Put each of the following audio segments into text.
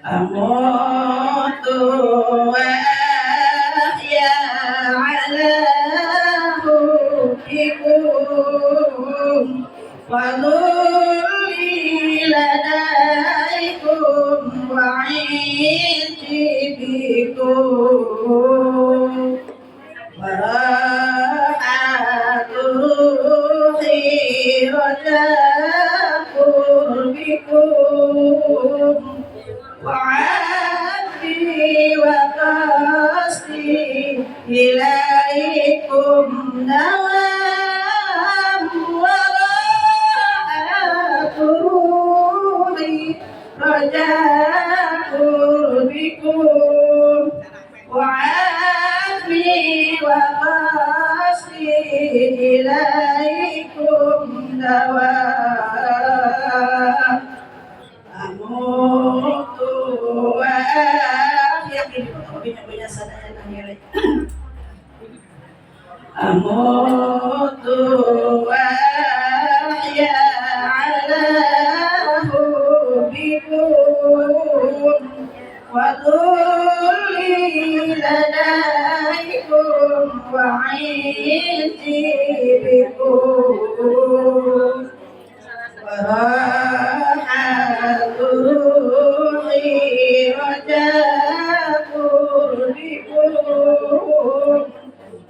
أموت وأحيا على حبكم وذلي لديكم وعندي بكم وراحة روحي رجاء قربكم وعافي وقصدي إليكم دوام وراء روحي رجاء قربكم وعافي وقصدي إليكم دوام أموت وأحيا أموت وأحيا على حبكم وذلي لديكم وعندي بكم وراحة روحي رجاء قربكم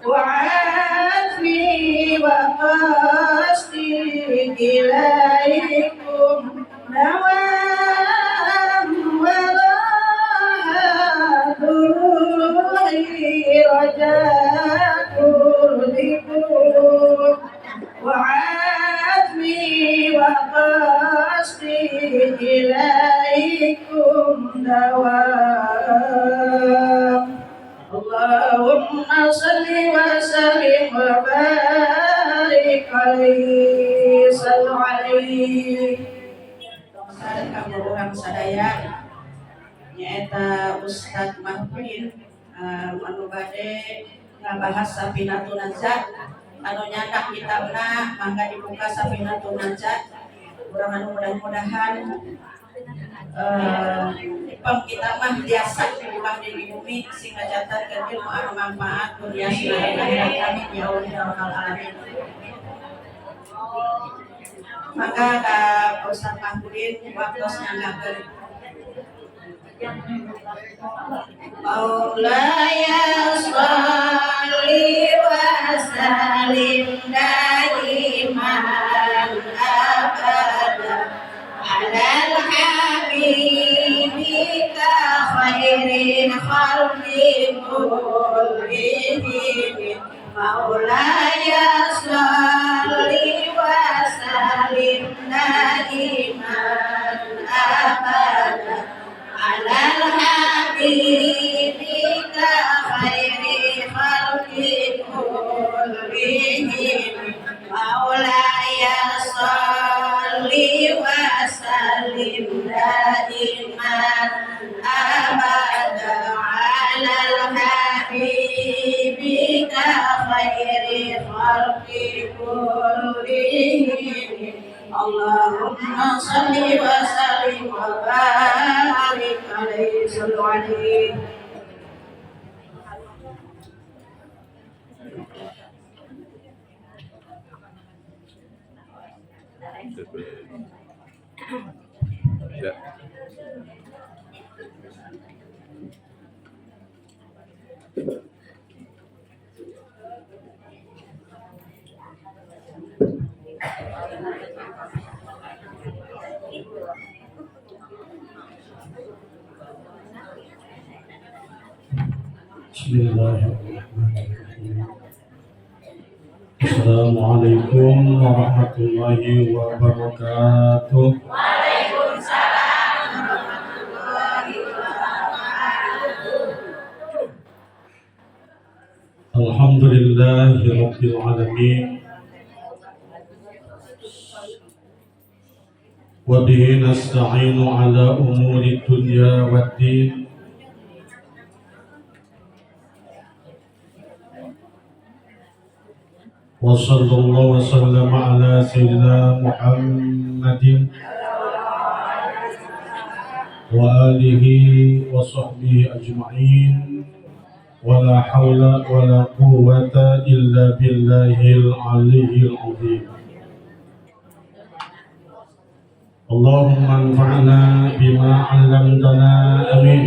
وعافي وقصدي إليكم دوام وراحة روحي رجاء قربكم وعافي وقصدي إليكم دوام اللهم صل وسلم وبارك عليه صلوا عليه kamu orang sadaya nyaeta Ustaz Mahfudin anu bade ngabahas Safinatun Najah anu nyandak kitabna mangga dibuka Safinatun Najah urang anu mudah-mudahan ipam kita mah biasa di rumah di bumi sing ngacatatkeun ilmu anu manfaat dunia dan akhirat amin ya Allah ya rabbal alamin. Maka ka Ustaz Mahfudin waktos nyanggakeun Maulaya sholli wa sallim daiman abada alal habibika khairin khalqi kullihim Maulaya sholli wa sallim daiman abada alal habibika khairi khalqi kullihim Maulaya sholli wa sallim daiman abada alal habibika khairi khalqi kullihim Allahumma salli wa sallim wa barik alaihi sallu alaihi. Bismillahirrahmanirrahim. Assalamualaikum warahmatullahi wabarakatuh. Waalaikumsalam warahmatullahi wabarakatuh. Alhamdulillahi rabbil alamin. Wa bihi nasta'inu ala umuri dunya waddin. Wa sallallahu wa sallam ala sayyidina Muhammadin وآله وصحبه أجمعين ولا حول ولا قوة إلا بالله العلي العظيم. اللهم انفعنا بما علمتنا آمين.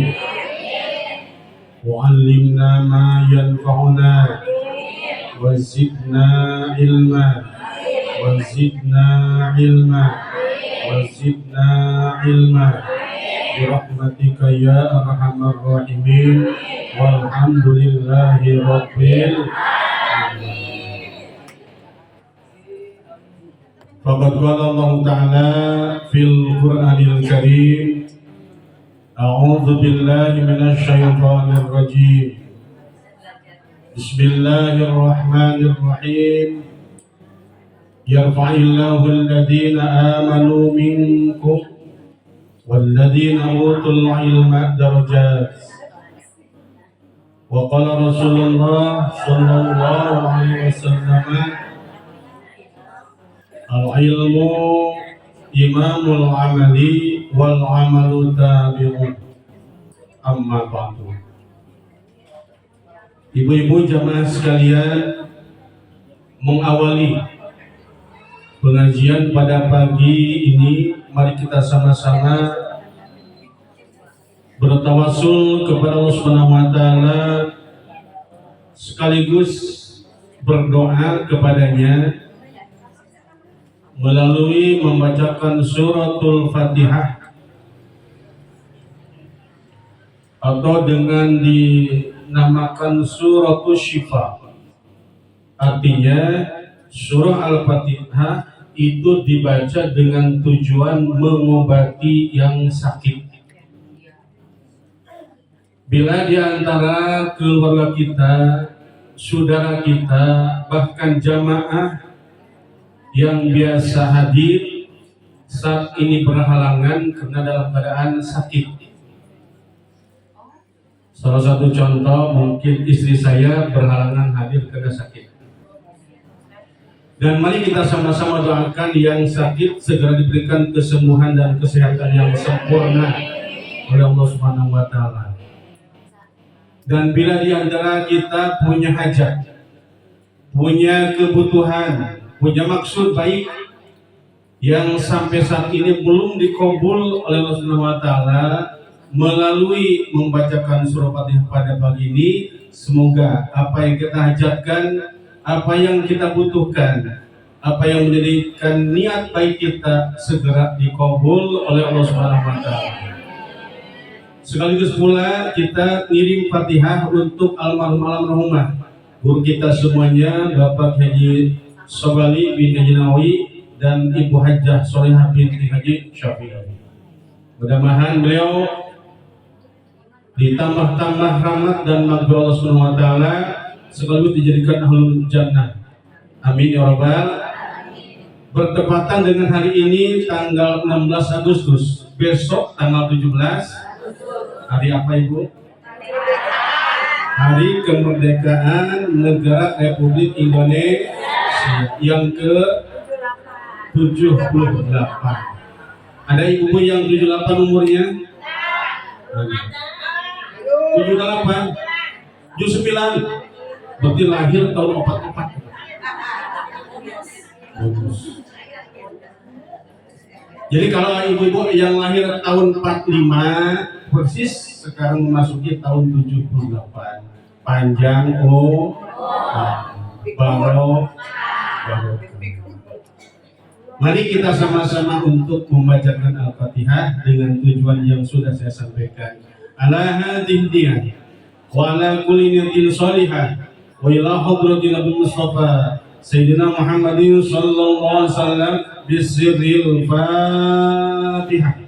وعلمنا ما ينفعنا وزدنا علما وزدنا علما وزدنا علما برحمتك يا أرحم الراحمين والحمد لله رب العالمين. فقد قال الله تعالى في القرآن الكريم: أعوذ بالله من الشيطان الرجيم. بسم الله الرحمن الرحيم. يرفع الله الذين آمنوا منكم والذين أوتوا العلم درجات. وقال رسول الله صلى الله عليه وسلم: العلم إمام العمل والعمل تابعه. Amma ba'du. Ibu-ibu jamaah sekalian, mengawali pengajian pada pagi ini, mari kita sama-sama bertawassul kepada Allah Subhanahu wa taala sekaligus berdoa kepadanya melalui membacakan suratul Fatihah atau dengan dinamakan suratul Syifa. Artinya surah Al-Fatihah itu dibaca dengan tujuan mengobati yang sakit. Bila di antara keluarga kita, saudara kita, bahkan jamaah yang biasa hadir saat ini berhalangan karena dalam keadaan sakit. Salah satu contoh, mungkin istri saya berhalangan hadir karena sakit. Dan mari kita sama-sama doakan yang sakit segera diberikan kesembuhan dan kesehatan yang sempurna oleh Allah Subhanahu wa taala. Dan bila di antara kita punya hajat, punya kebutuhan, punya maksud baik yang sampai saat ini belum dikabul oleh Allah Subhanahu wa taala melalui membacakan surah Fatihah pada pagi ini, semoga apa yang kita hajatkan, apa yang kita butuhkan, apa yang menjadikan niat baik kita segera dikabul oleh Allah Subhanahu wa taala. Sekaligus pula kita ngirim Fatihah untuk almarhumah guru kita semuanya, Bapak Haji Sobali bin Haji Nawawi dan Ibu Hajjah Solehah binti Haji Syafi'i. Mudah-mudahan beliau ditambah-tambah rahmat dan maghfirah Allah Subhanahu wa taala sekaligus dijadikan ahlul jannah. Amin ya rabbal. Bertepatan dengan hari ini tanggal 16 Agustus, besok tanggal 17, hari apa Ibu? Hari kemerdekaan negara Republik Indonesia yang ke-78. Ada ibu yang 78 umurnya? 78, 79, berarti lahir tahun 44. Jadi kalau ibu-ibu yang lahir tahun 45 persis sekarang memasuki tahun 78. Panjang baru. Mari kita sama-sama untuk membacakan Al-Fatihah dengan tujuan yang sudah saya sampaikan. Ala hadhihi diyah wa ala kulli niyatin shalihah wa ila hadratil Nabi Mustafa Sayyidina Muhammadin sallallahu alaihi wasallam bisirril Fatihah.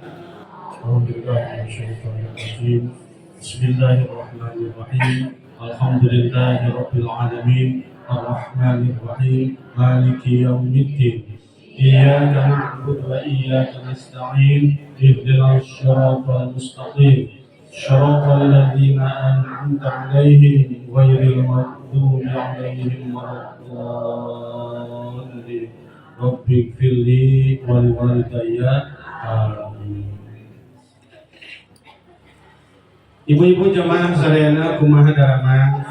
Bismillahirrahmanirrahim. Alhamdulillahi rabbil alamin. Ar-Rahmanir Rahim. Maliki yaumiddin. Iyyaka na'budu wa iyyaka nasta'in. Ihdinas siratal mustaqim. Shiratal ladzina an'amta 'alaihim ghairil maghdubi 'alaihim waladdallin. Rabbighfirli wa liwalidayya. Amin. Ibu-ibu jamaah sadayana kumaha darama?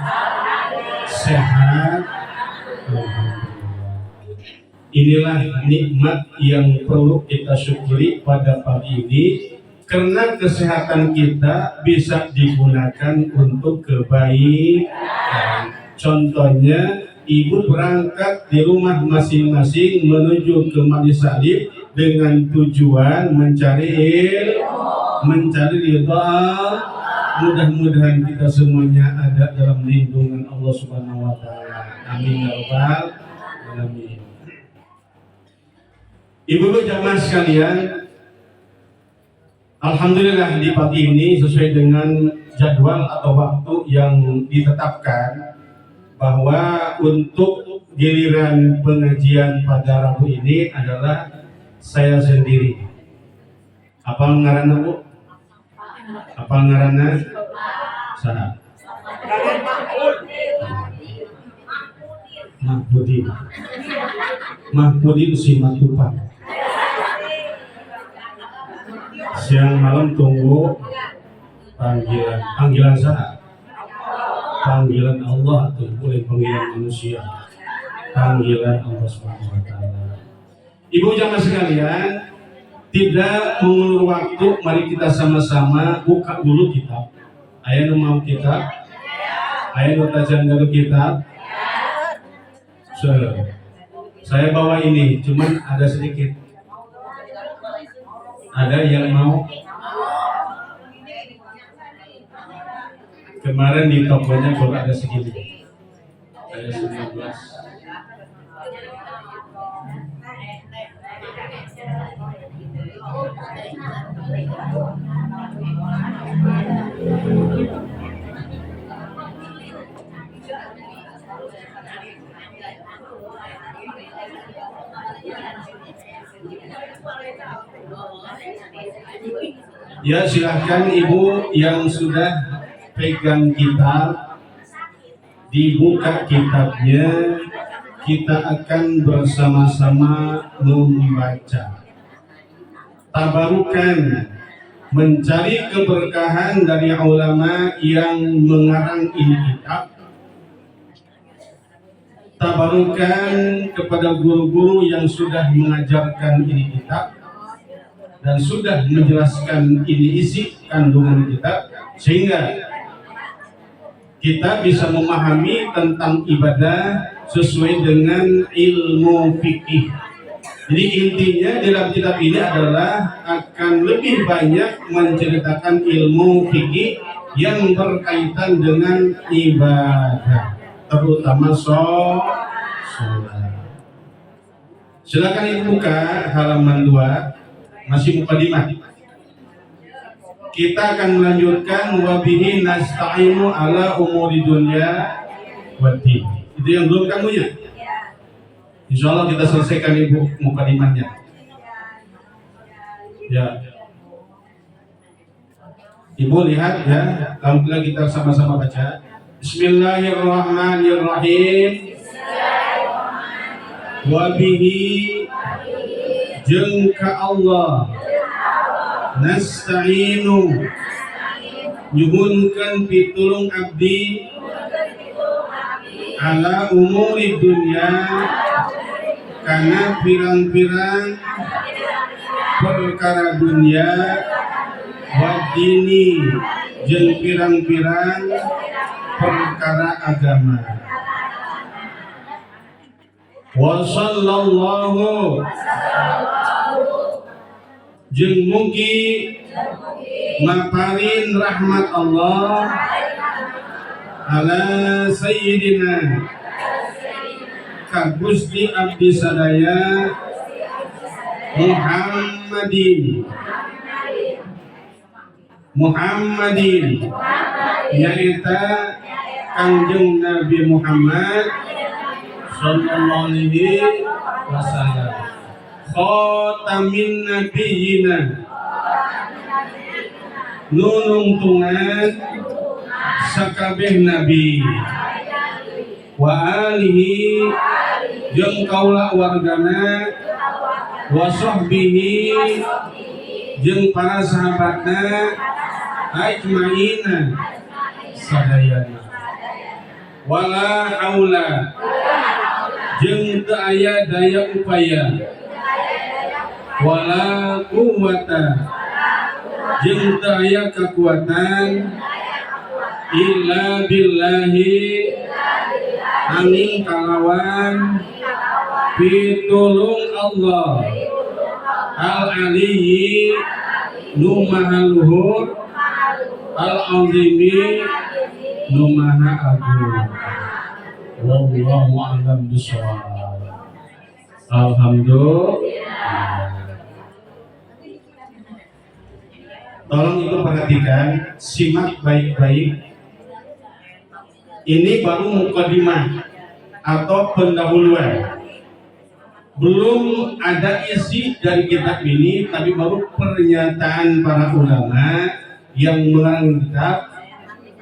Sehat. Inilah nikmat yang perlu kita syukuri pada pagi ini, karena kesehatan kita bisa digunakan untuk kebaikan. Contohnya, ibu berangkat di rumah masing-masing menuju ke Majelis Salib dengan tujuan mencari ridha. Mudah-mudahan kita semuanya ada dalam lindungan Allah Subhanahu wa taala. Amin ya rabbal alamin. Ibu-ibu jamaah sekalian, alhamdulillah di pagi ini sesuai dengan jadwal atau waktu yang ditetapkan, bahwa untuk giliran pengajian pada Rabu ini adalah saya sendiri. Apa ngaranna Bu? Apa ngaranna? Saha? Mahmudin si Matupang. Siang malam tunggu panggilan saha? Panggilan Allah tuh, boleh panggilan manusia. Panggilan Allah Subhanahu wa taala. Ibu jamaah sekalian, tidak mengulur waktu, mari kita sama-sama buka dulu kitab. Aya nu mau kitab? Aya nu tajan dulu kitab? Saya bawa ini, cuman ada sedikit. Ada yang mau? Kemarin di tokonya baru ada segini. Ada 19. Ya, silahkan ibu yang sudah pegang kitab, dibuka kitabnya, kita akan bersama-sama membaca. Tabarukan, mencari keberkahan dari ulama yang mengarang ini kitab. Tabarukan kepada guru-guru yang sudah mengajarkan ini kitab dan sudah menjelaskan ini isi kandungan kitab, sehingga kita bisa memahami tentang ibadah sesuai dengan ilmu fikih. Jadi intinya dalam kitab ini adalah akan lebih banyak menceritakan ilmu fikih yang berkaitan dengan ibadah, terutama sholat. Silakan ibu buka halaman 2, masih mukadimah. Kita akan melanjutkan wabihi nasta'inu ala umuri dunya waddin. Itu yang belum kamu ya? Insya Allah kita selesaikan ibu mukadimahnya. Ya. Ibu lihat ya, alhamdulillah kita sama-sama baca. Bismillahirrahmanirrahim. Wabihi jeung ka Allah nasta'inu nyuhunkeun pitulung abdi ala umuri dunya kana pirang-pirang perkara dunia wadini jeung pirang-pirang perkara agama. Wa sallallahu jeung mugi maparin rahmat Allah ala sayyidina ka Gusti abdi sadaya Muhammadin nyaita Kangjeng Nabi Muhammad sallallahu alaihi wasallam, khatamin nabiyina nunungtungan sakabeh nabi wa alihi jeung kaula wargana wa sahbihi jeung para sahabatna ajmaina sadayana wala haula jeung teu aya daya upaya wala quwwata jeung teu aya kekuatan illa billahi angin kalawan pitulung Allah al-aliyyi nu maha luhur al-azimi nu maha agung. Wallahu a'lam bishawab. Alhamdulillah. Tolong Ibu perhatikan, simak baik-baik. Ini baru mukadimah atau pendahuluan. Belum ada isi dari kitab ini, tapi baru pernyataan para ulama yang mengarang kitab.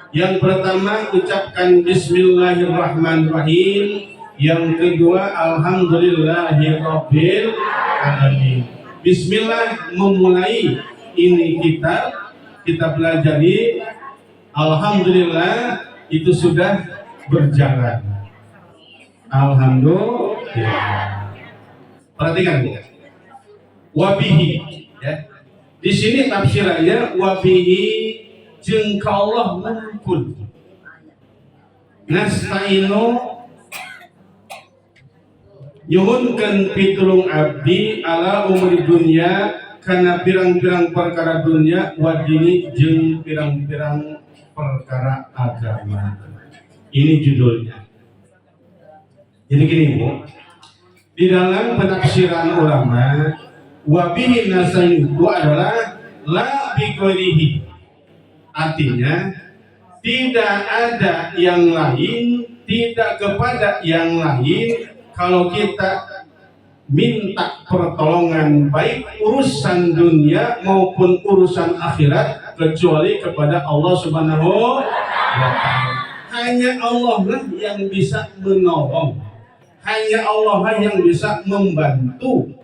Yang pertama ucapkan Bismillahirrahmanirrahim. Yang kedua Alhamdulillahirabbil alamin. Bismillah memulai ini kita pelajari. Alhamdulillah itu sudah berjalan. Alhamdulillah. Perhatikan ya. Wabihi ya. Di sini tafsirannya wabihi jeung ka Allah mumpun. Nasta'inu nyuhunkeun pitulung abdi ala umur dunya kana pirang-pirang perkara dunia wa dini jeung pirang-pirang perkara agama. Ini judulnya. Jadi gini Bu, di dalam penafsiran ulama wabihi nasta'inu itu adalah la biqairihi. Artinya tidak ada yang lain, tidak kepada yang lain kalau kita minta pertolongan baik urusan dunia maupun urusan akhirat kecuali kepada Allah Subhanahu wa Ta'ala. Hanya Allah lah yang bisa menolong, hanya Allah lah yang bisa membantu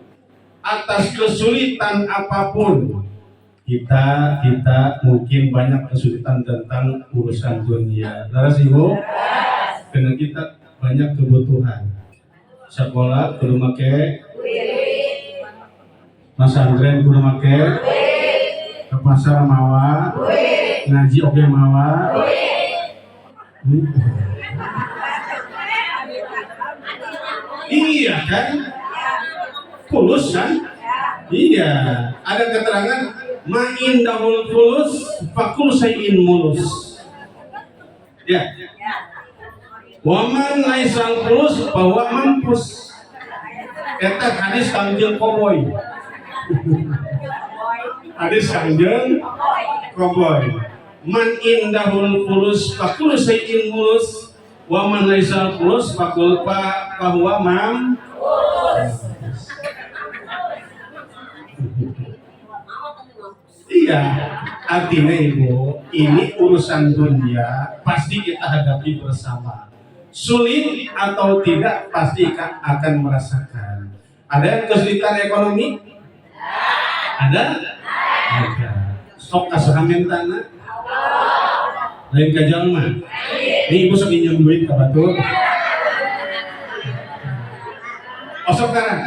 atas kesulitan apapun. Kita mungkin banyak kesulitan tentang urusan dunia. Laras Ibu, karena kita banyak kebutuhan. Sekolah kudu make, pesantren kudu make, ke pasar mawa, ngaji oke mawa. Iya kan? Fulus kan? Iya. Ada keterangan ma'in dahul fulus fakul sayin mulus. Ya. Waman laisal fulus bahwa mampus. Eta hadis kangjeng koboy. Hadis kangjeng koboy. Man indahul fulus fakul sayin mulus. Waman laisal fulus fakul bahwa mampus. Iya, artinya Ibu, ini urusan dunia pasti kita hadapi bersama. Sulit atau tidak pasti akan merasakan. Ada yang kesulitan ekonomi? Ada? Ada. Stok kasahamen tanah? Lain kajalma. Ini Ibu sok pinjam duit ka batur. Osok karang.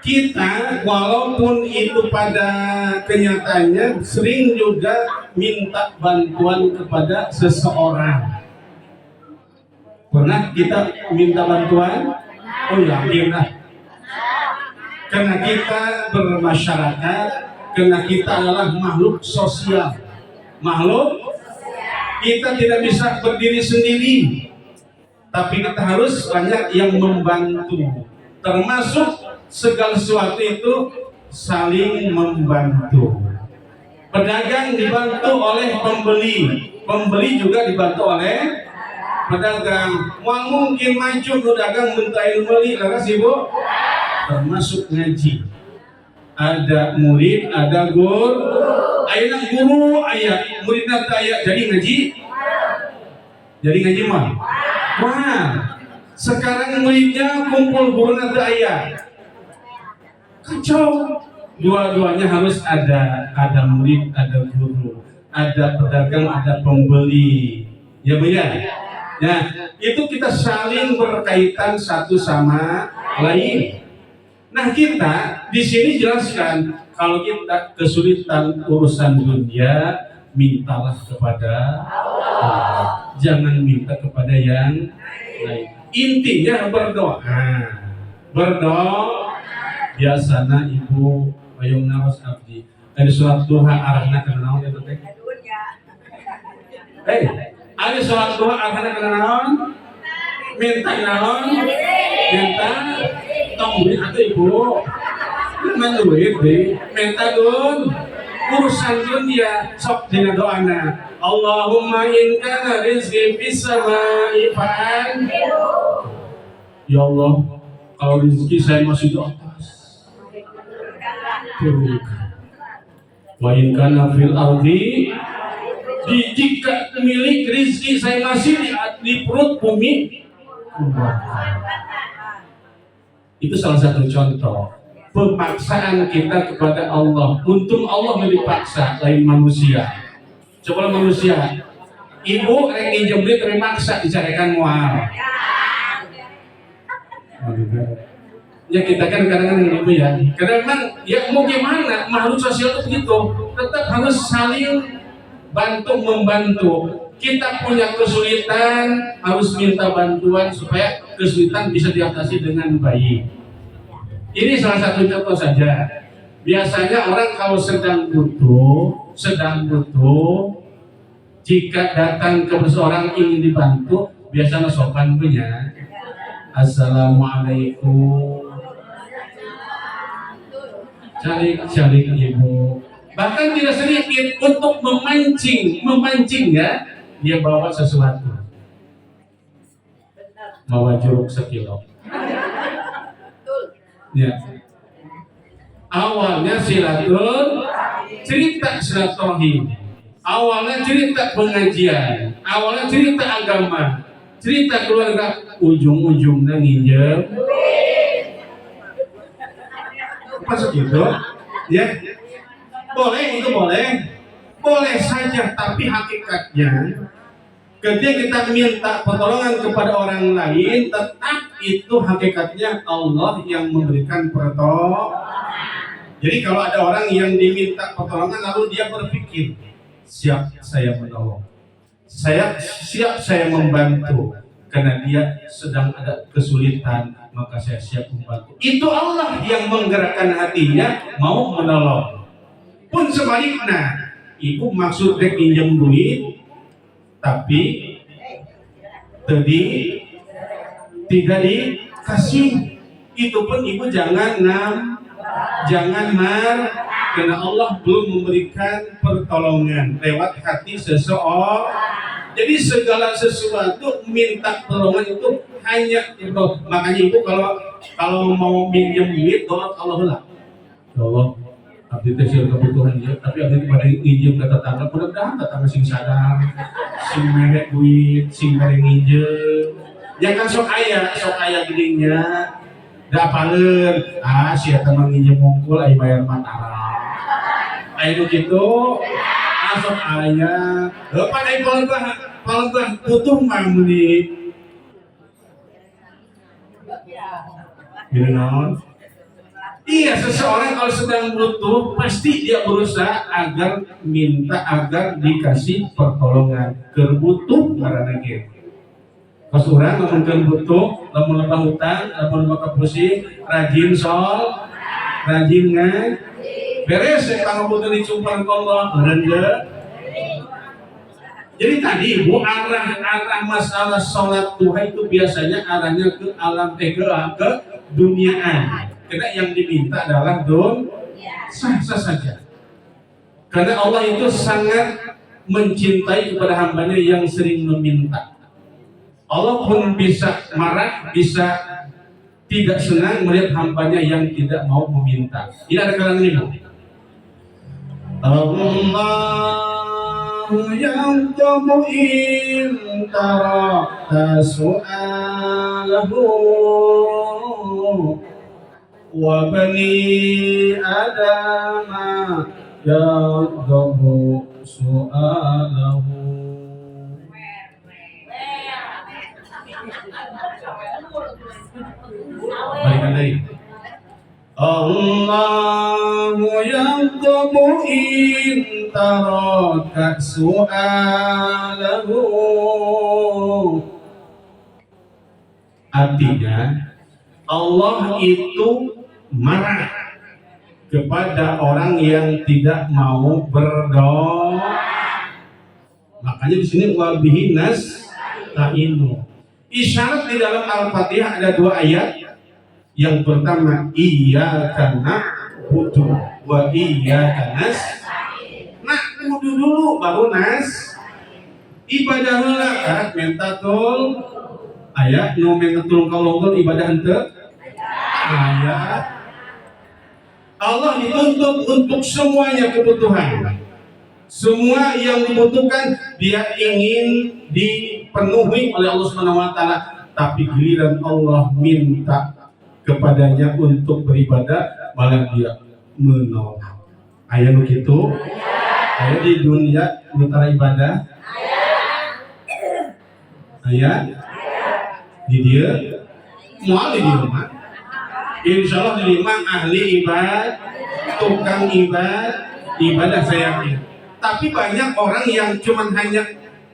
Kita walaupun itu pada kenyataannya sering juga minta bantuan kepada seseorang. Pernah kita minta bantuan? Oh yakin lah. Karena kita bermasyarakat, karena kita adalah makhluk sosial. Makhluk, kita tidak bisa berdiri sendiri. Tapi kita harus banyak yang membantu. Termasuk segala sesuatu itu saling membantu. Pedagang dibantu oleh pembeli, pembeli juga dibantu oleh pedagang. Mau mungkin maju pedagang mintain beli, laras Ibu. Termasuk ngaji. Ada murid, ada guru. Ayeuna guru aya, muridna teu aya, jadi ngaji. Jadi ngaji mah. Wah, sekarang muridnya kumpul guruna teu aya. Kacau, Dua-duanya harus ada murid, ada guru, ada pedagang, ada pembeli. Ya Bu ya. Nah, itu kita saling berkaitan satu sama lain. Nah, kita di sini jelaskan kalau kita kesulitan urusan dunia, mintalah kepada Allah. Jangan minta kepada yang lain. Intinya berdoa. Berdoa. Biasanya Ibu Bayung Nawas Abdi ada surat duha arahna kana naon eta teh? Ada surat duha arahna kana naon? Minta naon? Minta tong duit atuh Ibu. Mana duit deh? Minta dun. Urusan dunia sok dina doana. Allahumma in kana rizqi fis samai fa'an. Ya Allah, kalau rezeki saya masih di atas, turunkan. Wa in kana fil ardi, jika milik rezeki saya masih di perut bumi, itu salah satu contoh pemaksaan kita kepada Allah. Untung Allah dipaksa, lain manusia. Coba manusia, ibu rek nginjem duit termaksa dicarikan mual. Ya kita kan kadang-kadang gitu ya. Karena memang ya mau gimana, makhluk sosial itu begitu. Tetap harus saling bantu membantu. Kita punya kesulitan, harus minta bantuan supaya kesulitan bisa diatasi dengan baik. Ini salah satu contoh saja. Biasanya orang kalau sedang butuh, jika datang ke seseorang ingin dibantu, biasanya sopan punya. Assalamualaikum. Cari Ibu. Bahkan tidak sedikit untuk memancing ya, dia bawa sesuatu. Bawa jeruk sekilo. Ya. Awalnya silaturahim. Awalnya cerita pengajian. Awalnya cerita agama. Cerita keluarga, ujung-ujungnya nginjem. Masuk gitu, ya? Boleh, itu boleh saja. Tapi hakikatnya, ketika kita minta pertolongan kepada orang lain, tetap itu hakikatnya Allah yang memberikan pertolongan. Jadi kalau ada orang yang diminta pertolongan, lalu dia berpikir, siap saya menolong. Saya siap saya membantu karena dia sedang ada kesulitan, maka saya siap membantu. Itu Allah yang menggerakkan hatinya mau menolong. Pun sebaliknya, ibu maksud rek pinjam duit, tapi tidak dikasih. Itu pun ibu jangan karena Allah belum memberikan pertolongan lewat hati seseorang. Jadi segala sesuatu minta pertolongan itu hanya itu. Makanya ibu kalau mau minjem duit doa Allah lah. Ya Allah, abdi teh sieun kebutuhan dia, tapi abdi pada nginjem ke tetangga, mudah-mudahan tetangga sing sadar, sing mere duit, sing mere nginjem. Jangan sok aya gedingnya. Da apaleun, sia teh nginjem mungkul aya bayar mataram. Aya nu kitu. Asok ayah, pada kalau butuh mamuni, iya seseorang kalau sedang butuh pasti dia berusaha agar dikasih pertolongan. Kerbutuh karena gitu. Pas orang ngomongkan butuh, lamun loba hutang, lamun loba pusing, rajin beres ya kalau butuh dicumpan Allah rendah. Jadi tadi ibu arah masalah sholat duha itu biasanya arahnya ke alam ke duniaan. Karena yang diminta adalah sah saja. Karena Allah itu sangat mencintai kepada hambanya yang sering meminta. Allah pun bisa marah, bisa tidak senang melihat hambanya yang tidak mau meminta. Ini ada kalangan ibu. Allah yang in tarakta su'alahu wa bani adama yadhabu su'alahu. Balikan lagi. Allahu yadhabu in taraka su'alahu. Artinya Allah itu marah kepada orang yang tidak mau berdoa. Makanya di sini wabihi nasta'inu. Isyarat di dalam Al-Fatihah ada 2 ayat. Yang pertama iyyaka na'budu wa iyyaka nasta'in. Na'budu dulu baru ibadah heula karena minta tol ayat nu minta tulung kalongkol ibadah henteu ayat. Allah dituntut untuk semuanya kebutuhan. Semua yang dibutuhkan dia ingin dipenuhi oleh Allah Subhanahu wa taala, tapi giliran Allah minta kepadanya untuk beribadah malah dia menolak. Aya nu kitu? Aya di dunia minta ibadah? Aya? Di dia? Moal di rumah. Insyaallah di rumah ahli ibadah, tukang ibadah saya yakin. Tapi banyak orang yang cuman hanya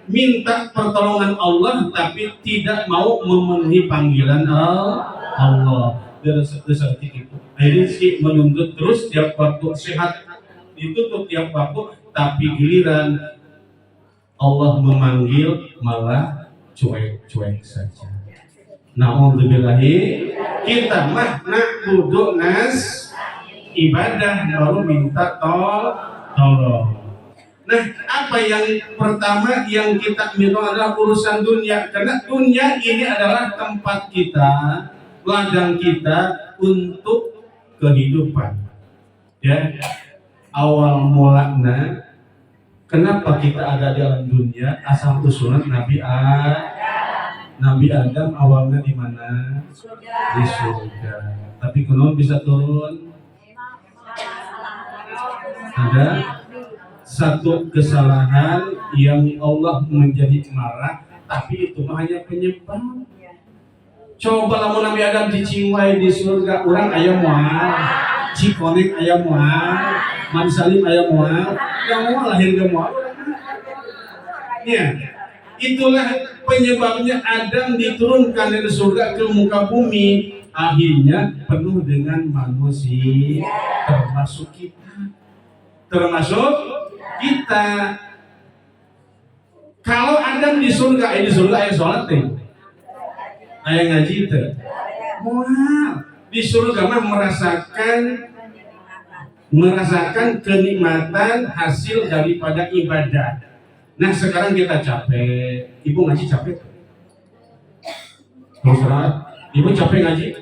minta pertolongan Allah tapi tidak mau memenuhi panggilan Allah. Seperti itu. Akhirnya sih menuntut terus tiap waktu sehat dituntut tiap waktu, tapi giliran Allah memanggil malah cuek saja. Na'udzubillahi, kita mah na'budu ibadah baru minta tolong. Nah, apa yang pertama yang kita minta adalah urusan dunia, karena dunia ini adalah tempat kita, ladang kita untuk kehidupan. Ya, awal mulanya kenapa kita ada dalam dunia? Asal usulnya Nabi Adam awalnya di mana? Di surga. Tapi kenapa bisa turun? Ada satu kesalahan yang Allah menjadi marah, tapi itu mah hanya penyebab. Coba lamun Nabi Adam diciwai di surga, orang aya moal, Cikonek aya moal, Man Salim aya moal, yang moal lahir ke moal. Ya, itulah penyebabnya Adam diturunkan dari surga ke muka bumi, akhirnya penuh dengan manusia, termasuk kita. Kalau Adam di surga aya sholat teh, aya ngaji teh, moal di surga mah merasakan kenikmatan hasil daripada ibadah. Nah sekarang kita capek, ibu ngaji capek? Terus ibu capek ngaji?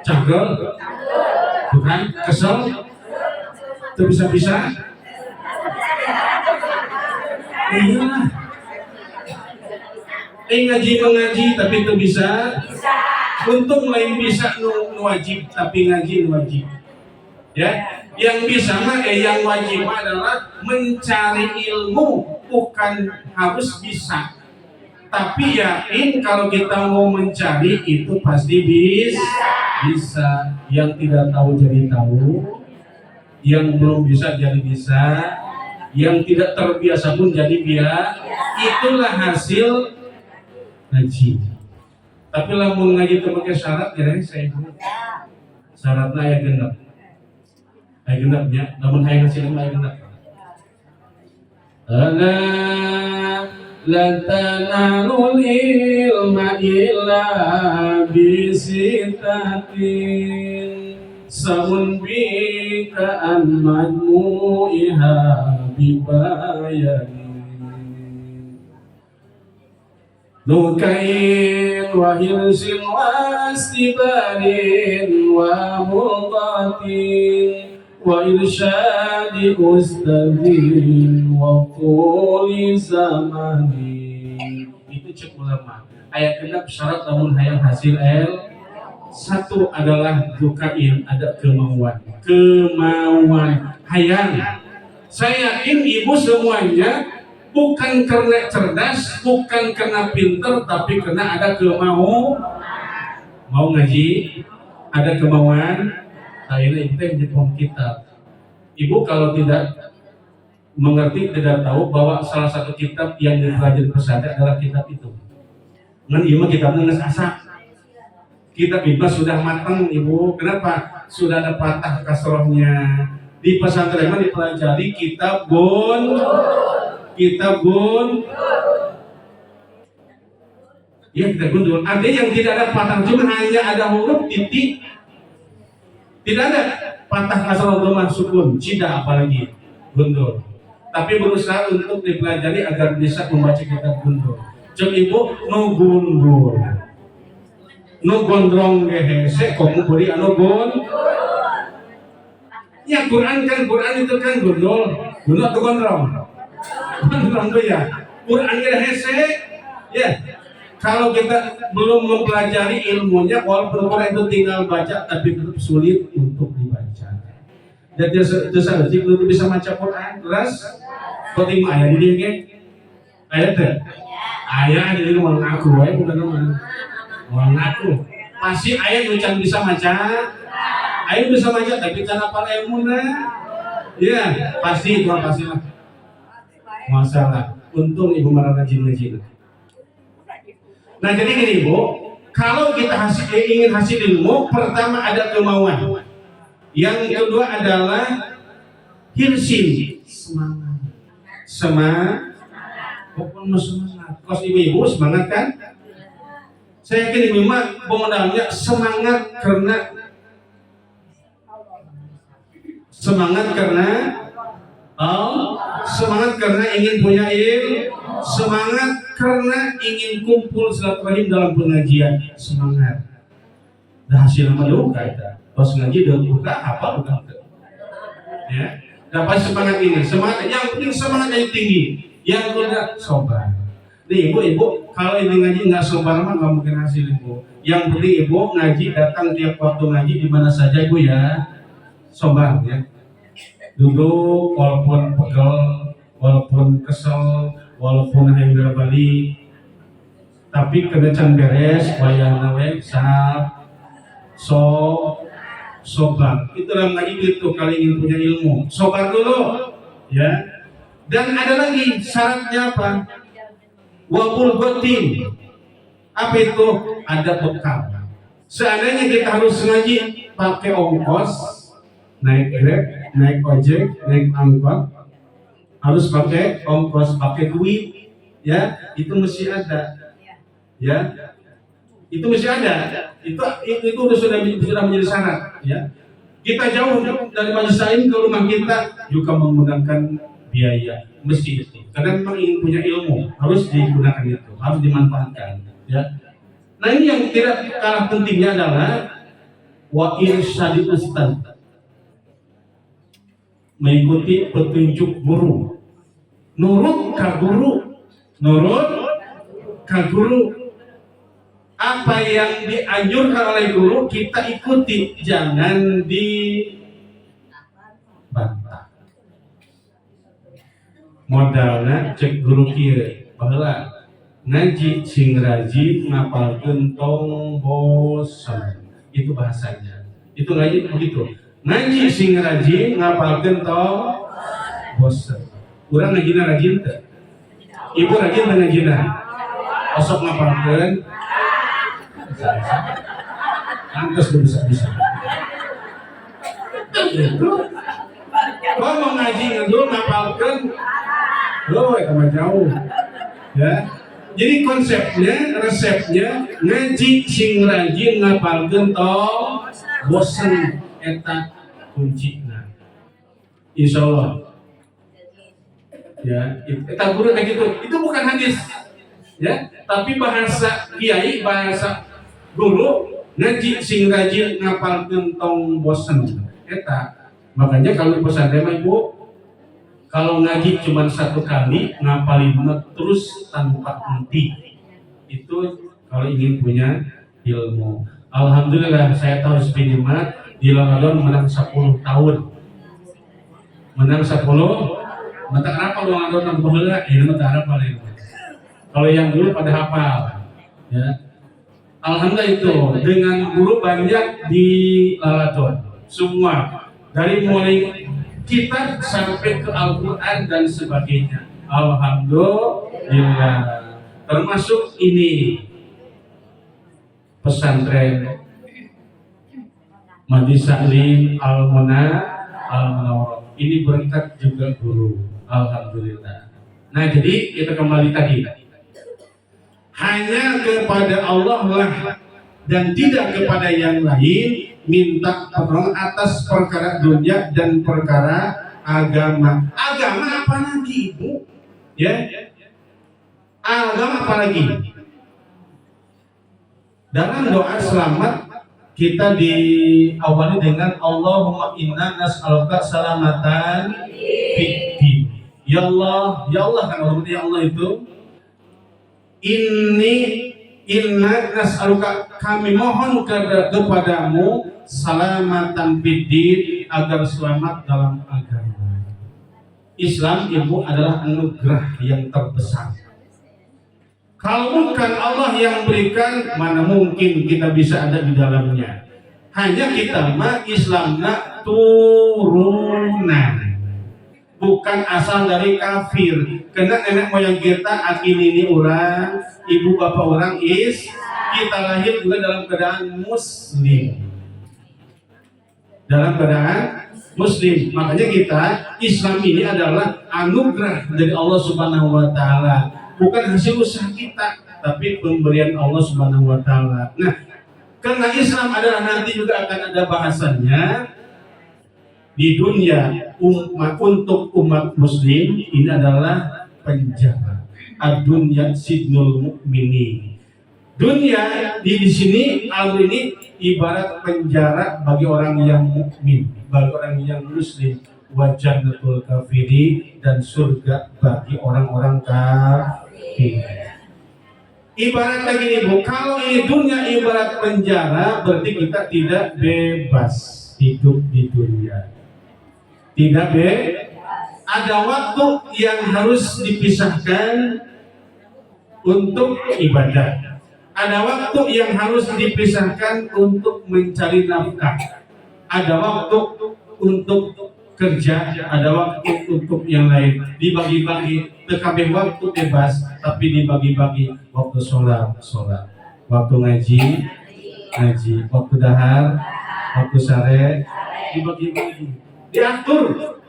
Cagel? Bukan? Kesel? Itu bisa-bisa? Iya. Ngaji mengaji tapi itu bisa? Untung lain bisa nu wajib tapi ngaji nu wajib. Ya, yang bisa mah yang wajib adalah mencari ilmu, bukan harus bisa. Tapi yakin kalau kita mau mencari itu pasti bisa. Yang tidak tahu jadi tahu, yang belum bisa jadi bisa, yang tidak terbiasa pun jadi biasa. Itulah hasil ngaji. Tapi lamun ngaji itu pakai syarat ya saya syaratnya ya genep. Aya genepnya, namun hayang hasilna aya genep. Ala lan tanalul ilma illa bisitatin samun bika an majmu'iha bibayani nukain wa hilsin wa istibarin wa mulqatin wa irsyadi ustadzin wa tuli zamani. Itu cek ulama ayat genap syarat namun hayang hasil satu adalah dukain, ada kemauan hayang. Saya yakin ibu semuanya bukan karena cerdas, bukan karena pinter, tapi karena ada mau ngaji, ada kemauan. Akhirnya itu yang jadi kita. Ibu kalau tidak mengerti, tidak tahu bahwa salah satu kitab yang dipelajari pesantren adalah kitab itu. Ngan ieu mah kitabnya geus asa. Kitab itu sudah matang ibu. Kenapa? Sudah ada patah kasrohnya. Di pesantren mah dipelajari kitab gun. Ya kita gundul. Ada yang tidak ada patah, cuma hanya ada huruf titik. Tidak ada patah kasroh domah sukun, cida apalagi gundul. Tapi berusaha untuk dipelajari agar bisa membaca kitab gundul. Cek ibu no gundul, no gondrong gehese, kamu beri anu gun. Ya Quran itu kan gundul atau gondrong. Gondrong tuh ya. Quran gehese, ya. Kalau kita belum mempelajari ilmunya, walaupun Quran itu tinggal baca, tapi tetap sulit untuk dibaca. Dan jasa untuk bisa baca Quran, terus penting ayat ini kan? Ayat deh. Ayat jadi mau ngaku, bukan mau ngaku. Pasti ayat yang bisa baca, ayat bisa baca, tapi cara apa ilmunya? Ya, pasti itu pastilah. Masalah. Untung ibu marah rajin. Nah jadi gini ibu, kalau kita ingin hasil ilmu, pertama ada kemauan. Yang kedua adalah hirsin, semangat. Pokoknya semangat. Kos ibu semangat kan? Saya yakin ibu mah modalnya semangat karena semangat karena ingin punya ilmu, semangat karena ingin kumpul silaturahim dalam pengajian, semangat. Dah hasil nama juga kita. Pas ngaji udah buka apa bukan? Ya, dapat semangat ini, semangat yang penting semangat yang tinggi. Yang kedua sobar. Nih ibu, kalau ini ngaji nggak sobar mah nggak mungkin hasil ibu. Yang penting ibu ngaji datang tiap waktu ngaji di mana saja ibu ya, sobar ya. Duduk walaupun pegel, walaupun kesel, walaupun hanya balik, tapi kena can beres, bayar nawe, sobar. Itu dalam ngaji itu kali ingin punya ilmu, sobar dulu, ya. Dan ada lagi syaratnya apa? Wabul gotin. Apa itu? Ada bekal. Seandainya kita harus ngaji pakai ongkos, naik Grab, naik ojek, naik angkot, harus pakai ongkos, pakai duit, ya itu mesti ada, ya itu mesti ada, itu sudah menjadi syarat, ya. Kita jauh dari majelis lain ke rumah kita juga menggunakan biaya, mesti itu, karena memang ingin punya ilmu harus digunakan itu, harus dimanfaatkan, ya. Nah ini yang tidak kalah pentingnya adalah wa irsyadil ustaz, mengikuti petunjuk guru. Nurut ka guru. Apa yang dianjurkan oleh guru kita ikuti, jangan dibantah. Modalna cek guru kieu baheula ngaji sing rajin ngapalkeun tong bosan. Itu bahasanya. Itu ngaji begitu. Ngaji sing rajin ngapalkeun tong bosan. Urang ngajina rajin teh. Ibu rajin teh ngajina. Osok ngapalkeun. Lantas bisa. Kau mau ngaji ngedul ngapalkeun. Loh, eta mah jauh. Ya. Jadi konsepnya, resepnya ngaji sing rajin ngapalkeun tong bosan eta kuncina. Insyaallah. Ya, eta guru kayak gitu. Itu bukan hadis. Ya, tapi bahasa kiai, bahasa guru ngaji sing rajin ngapalkeun tong bosan eta. Makanya kalau pesantren ibu kalau ngaji cuma satu kali ngapalin terus tanpa henti, itu kalau ingin punya ilmu. Alhamdulillah saya tahu Spinimat di Ramadan menang 10 tahun. Menang 10. Mata kenapa lu ngadon 60 lah? Ini mata harap paling. Kalau yang dulu pada hafal, ya. Alhamdulillah itu dengan guru banyak di Lalaton. Semua dari mulai kitab sampai ke Al-Quran dan sebagainya. Alhamdulillah. Termasuk ini pesantren Majlis Taklim Al-Munawwarah. Ini berkat juga guru. Alhamdulillah. Nah, jadi kita kembali tadi. Hanya kepada Allah lah dan tidak kepada yang lain minta pertolongan atas perkara dunia dan perkara agama. Agama apa lagi, Bu? Ya. Agama apa lagi? Dalam doa selamat kita diawali dengan Allahumma inna nas'aluka salamatan fid din. Ya Allah kan ya Allah itu inna nas'aluka, kami mohon kepadamu salamatan fid din, agar selamat dalam agama. Islam Ibu adalah anugerah yang terbesar. Kalau bukan Allah yang berikan, mana mungkin kita bisa ada di dalamnya. Hanya kita mah Islamna turunan, bukan asal dari kafir. Karena nenek moyang kita akin ini orang, ibu bapak orang kita lahir juga dalam keadaan muslim. Dalam keadaan muslim. Makanya kita Islam ini adalah anugerah dari Allah Subhanahu wa taala. Bukan hasil usaha kita, tapi pemberian Allah Subhanahu wa taala. Nah, karena Islam adalah nanti juga akan ada bahasannya di dunia untuk umat muslim, ini adalah penjara. Ad-dunya sijnul mu'minin. Dunia di sini ini ibarat penjara bagi orang yang mukmin, bagi orang yang muslim. Wa jannatul kafiri, dan surga bagi orang-orang kafir. Ibarat lagi Ibu, kalau ini dunia ibarat penjara, berarti kita tidak bebas hidup di dunia. Tidak ada waktu yang harus dipisahkan untuk ibadah. Ada waktu yang harus dipisahkan untuk mencari nafkah. Ada waktu untuk kerja, ada waktu untuk yang lain. Dibagi-bagi, TKB waktu bebas, tapi dibagi-bagi waktu sholat, waktu ngaji, waktu dahar, waktu sare, dibagi-bagi, diatur.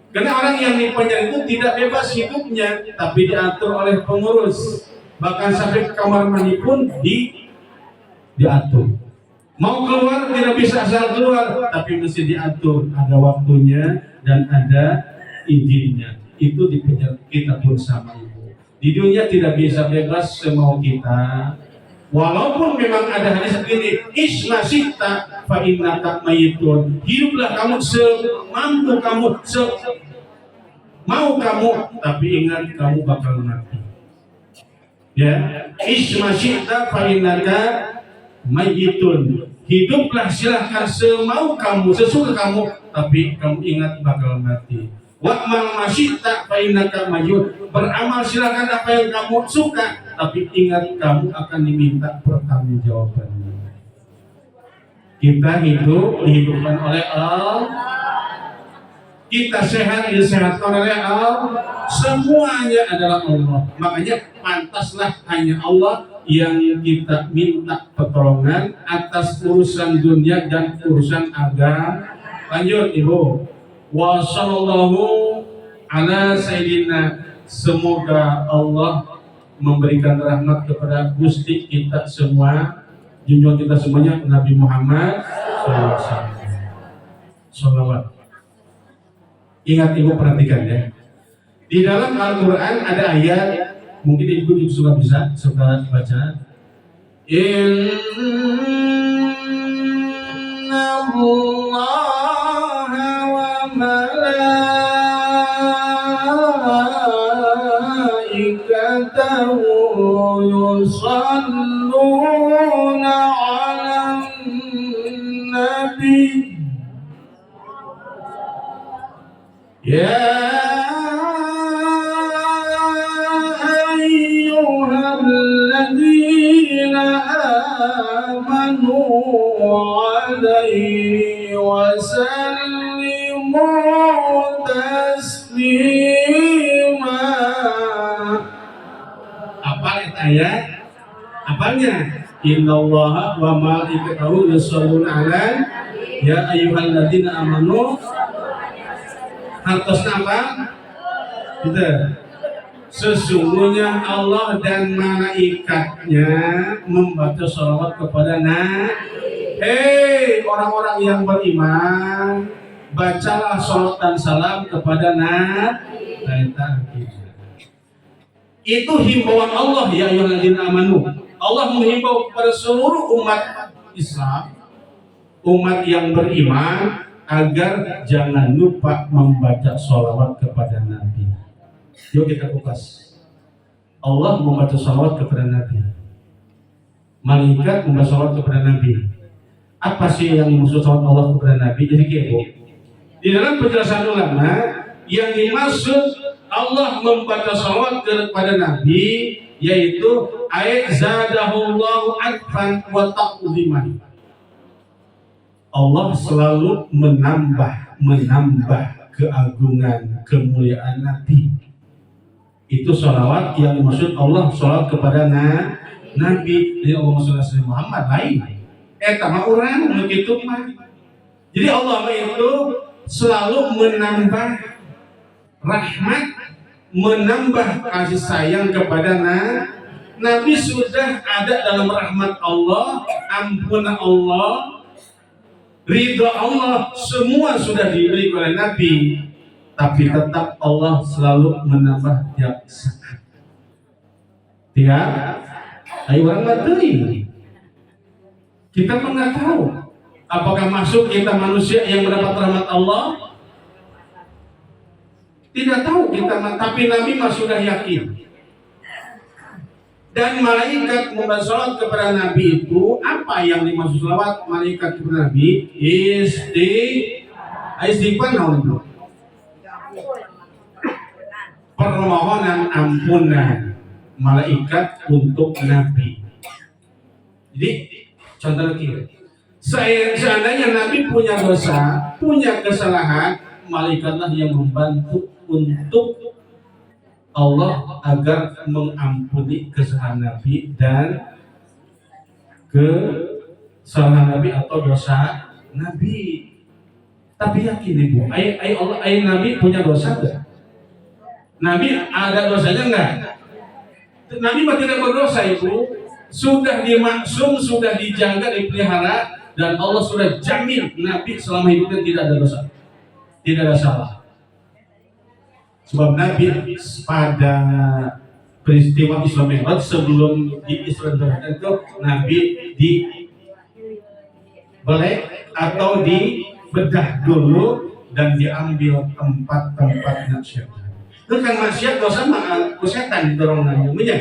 Karena orang yang di penjara itu tidak bebas hidupnya, tapi diatur oleh pengurus. Bahkan sampai ke kamar mandi pun diatur. Mau keluar tidak bisa asal keluar, tapi mesti diatur, ada waktunya dan ada izinnya. Itu di penjara kita pun sama Ibu. Di dunia tidak bisa bebas semau kita. Walaupun memang ada hadis begini, isma sita fa innaka mayitun. Hiduplah kamu semampu kamu, mau kamu, tapi ingat kamu bakal mati. Ya, isma sita fa innaka mayitun. Hiduplah silahkan semau kamu, sesuka kamu, tapi kamu ingat bakal mati. Wa'mal masyita fa innaka mayit. Beramal silahkan apa yang kamu suka, tapi ingat kamu akan diminta pertanggungjawabannya. Kita hidup dihidupkan oleh Allah. Kita sehat disehatkan oleh Allah. Semuanya adalah Allah. Makanya pantaslah hanya Allah yang kita minta pertolongan atas urusan dunia dan urusan agama. Lanjut Ibu. Wa sallallahu ala sayyidina. Semoga Allah memberikan rahmat kepada Gusti kita semua, junjungan kita semuanya Nabi Muhammad SAW. Ingat Ibu, perhatikan ya. Di dalam Al-Quran ada ayat, mungkin Ibu juga suka baca. Inna Allah wa malaikatahu yusalluna 'alan Ya ayyuhalladzina amanu alaihi wasallimu taslima. Apa ayat? Apanya? Innallaha wa malaikatahu yusholluna 'alan ya ayyuhalladzina amanu. Hartosna apa? Gitu. Sesungguhnya Allah dan malaikatnya membaca sholawat kepada Nabi. Hei orang-orang yang beriman, bacalah sholawat dan salam kepada Nabi. Itu himbauan Allah ya ayyuhalladzina amanu. Allah menghimbau kepada seluruh umat Islam, umat yang beriman, agar jangan lupa membaca sholawat kepada Nabi. Yuk kita kupas. Allah membaca sholawat kepada Nabi. Malaikat membaca sholawat kepada Nabi. Apa sih yang dimaksud sholawat Allah kepada Nabi? Jadi kepo. Di dalam penjelasan ulama, yang dimaksud Allah membaca sholawat kepada Nabi yaitu ayat zadahullahu adfan wa taqdiman. Allah selalu menambah keagungan, kemuliaan Nabi. Itu sholawat yang dimaksud Allah sholawat kepada Nabi. Jadi Allah Rasul Muhammad lain. Sama orang begitu mah. Jadi Allah itu selalu menambah rahmat, menambah kasih sayang kepada Nabi. Sudah ada dalam rahmat Allah, ampunan Allah, ridha Allah, semua sudah diberi oleh Nabi. Tapi tetap Allah selalu menambah tiap saat. Ayo orang materi. Kita pun nggak tahu apakah masuk kita manusia yang mendapat rahmat Allah. Tidak tahu kita, tapi Nabi mah sudah yakin. Dan malaikat membaca salawat kepada Nabi itu, apa yang dimaksud salawat malaikat kepada Nabi? Istighfar naon? Permohonan ampunan malaikat untuk Nabi. Jadi contoh lagi, seandainya Nabi punya dosa, punya kesalahan, malaikatlah yang membantu untuk Allah agar mengampuni kesalahan Nabi dan kesalahan Nabi atau dosa Nabi. Tapi yakin ibu, Allah, Nabi punya dosa enggak? Nabi ada dosanya enggak? Nabi tidak berdosa ibu, sudah dimaksum, sudah dijaga, dipelihara, dan Allah sudah jamin Nabi selama hidupnya tidak ada dosa, tidak ada salah. Sebab Nabi pada peristiwa Isra Mi'raj sebelum di Isra Mi'raj itu Nabi dibelek atau dibedah dulu dan diambil tempat-tempat maksiat. Itu kan maksiat dosa mah setan didorong namanya.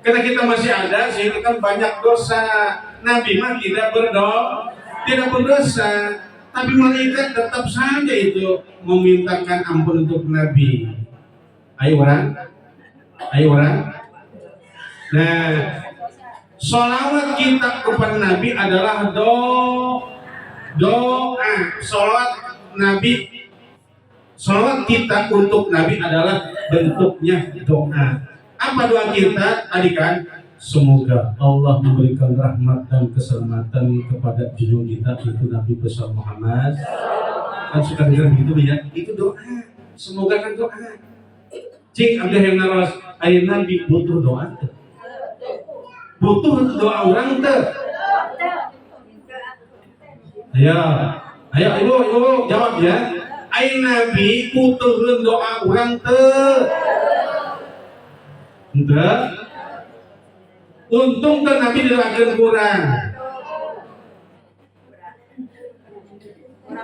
Karena kita masih ada sehingga kan banyak dosa. Nabi mah tidak berdosa. Tapi malaikat tetap saja itu memintakan ampun untuk Nabi. Ayo orang. Nah, sholawat kita kepada Nabi adalah doa. Sholawat kita untuk Nabi adalah bentuknya doa. Apa doa kita? Tadi kan, semoga Allah memberikan rahmat dan keselamatan kepada junjungan kita itu Nabi besar Muhammad. Kan suka dengar begitu ya? Itu doa. Semoga kan doa. Cing ada yang naras, ayat Nabi butuh doa. Butuh doa orang tuh. Ayo ibu jawab ya. Ayat Nabi butuh doa orang tuh. Enggak. Untung kan Nabi dilakukan kurang.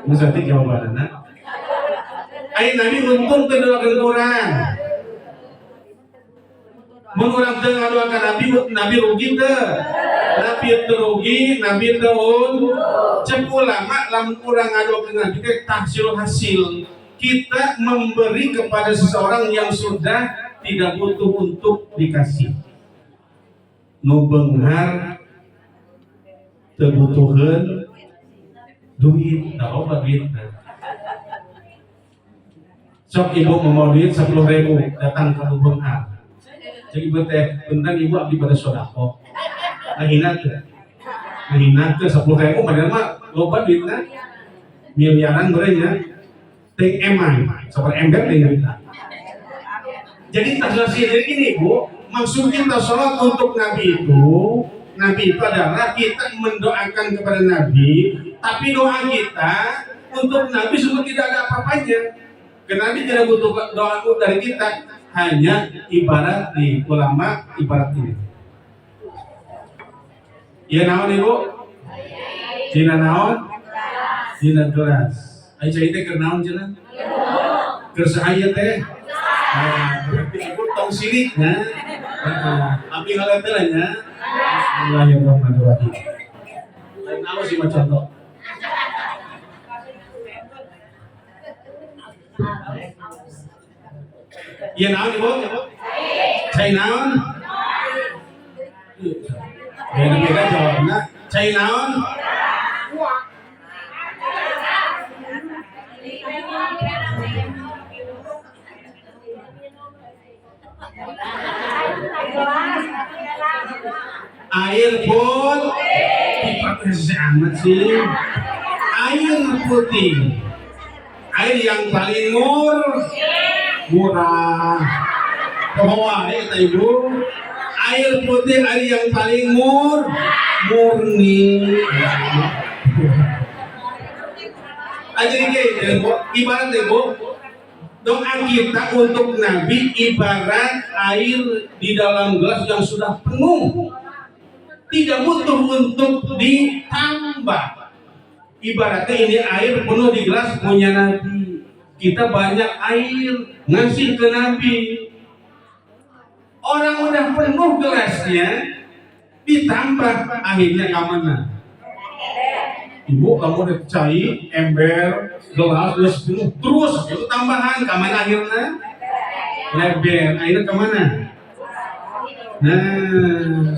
Bisa jawabannya. Ayat Nabi untung kan dilakukan kurang. Mengurang dengan doakan Nabi rugi tuh. Nabi terugi, Nabi tahun. Cek ulama lamun kurang ngadoakeun Nabi teh tahsil hasil. kita memberi kepada seseorang yang sudah tidak butuh untuk dikasih. Nu beunghar teu butuheun duit, tahu apa duit? Sok ibu mau duit 10.000 datang ke nu beunghar. Cek ibu teh, punten ibu abdi bade sodaqoh. Ngahina teh. Ngahina teh 10.000 padahal mah loba duitna. Miliaran berenya. Ting emang, seperti ember ting duitna. Jadi tasawuf jadi gini Bu, maksud kita sholat untuk Nabi itu adalah kita mendoakan kepada Nabi, tapi doa kita untuk Nabi semua tidak ada apa-apanya. Karena Nabi tidak butuh doa dari kita, hanya ibarat nih ulama ibarat ini. Ya naon Ibu? Dina naon? Dina gelas. Ayo cai teh keur naon cenah? Keur saaya teh? Berarti Ibu tong siriknya. Abi ngaletelanya. Bismillahirrahmanirrahim. Lain naon sih macam contoh? Iya naon Ibu? Cai naon? Beda-beda jawabna. Cai naon? Air putih. Dipakai amat sih. Air putih. Air yang paling murah. Bahwa itu Ibu. Air putih air yang paling murni. Aja ini ibarat Ibu. Doa kita untuk Nabi ibarat air di dalam gelas yang sudah penuh, tidak butuh untuk ditambah. Ibaratnya ini air penuh di gelas punya Nabi. Kita banyak air ngasih ke Nabi. Orang udah penuh gelasnya, ditambah akhirnya kemana? Ibu kamu udah cai, ember, gelas, gelas penuh terus itu tambahan kemana akhirnya? Leber, akhirnya kemana? Nah,